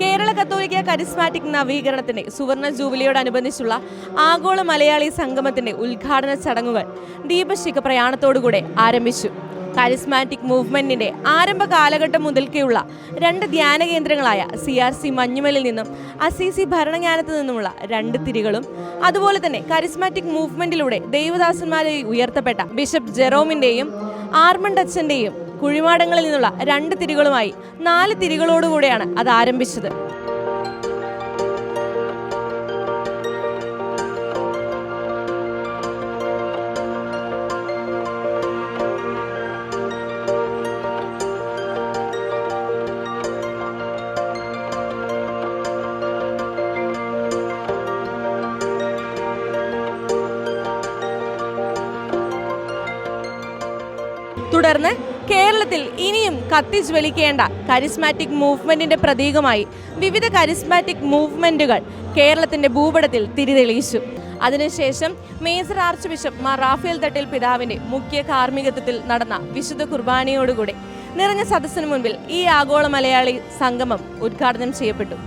കേരള കത്തോലിക്ക കരിസ്മാറ്റിക് നവീകരണത്തിന്റെ സുവർണ ജൂബിലിയോടനുബന്ധിച്ചുള്ള ആഗോള മലയാളി സംഗമത്തിന്റെ ഉദ്ഘാടന ചടങ്ങുകൾ ദീപശിഖ പ്രയാണത്തോടുകൂടെ ആരംഭിച്ചു. കരിസ്മാറ്റിക് മൂവ്മെന്റിന്റെ ആരംഭ കാലഘട്ടം മുതൽക്കേയുള്ള 2 ധ്യാന കേന്ദ്രങ്ങളായ CRC മഞ്ഞുമലിൽ നിന്നും അസീസി ഭരണജ്ഞാനത്തു നിന്നുമുള്ള 2 തിരികളും, അതുപോലെ തന്നെ കരിസ്മാറ്റിക് മൂവ്മെന്റിലൂടെ ദൈവദാസന്മാരെ ഉയർത്തപ്പെട്ട ബിഷപ്പ് ജെറോമിന്റെയും ആർമണ്ട് അച്ഛന്റെയും കുഴിമാടങ്ങളിൽ നിന്നുള്ള 2 തിരികളുമായി 4 തിരികളോടുകൂടെയാണ് അത് ആരംഭിച്ചത്. തുടർന്ന് കേരളത്തിൽ ഇനിയും കത്തിജ്വലിക്കേണ്ട കരിസ്മാറ്റിക് മൂവ്മെന്റിന്റെ പ്രതീകമായി വിവിധ കരിസ്മാറ്റിക് മൂവ്മെന്റുകൾ കേരളത്തിന്റെ ഭൂപടത്തിൽ തിരിതെളിയിച്ചു. അതിനുശേഷം major archbishop Mar Raphael Thattil പിതാവിന്റെ മുഖ്യ കാർമ്മികത്വത്തിൽ നടന്ന വിശുദ്ധ കുർബാനയോടുകൂടി നിറഞ്ഞ സദസ്സിന് മുൻപിൽ ഈ ആഗോള മലയാളി സംഗമം ഉദ്ഘാടനം ചെയ്യപ്പെട്ടു.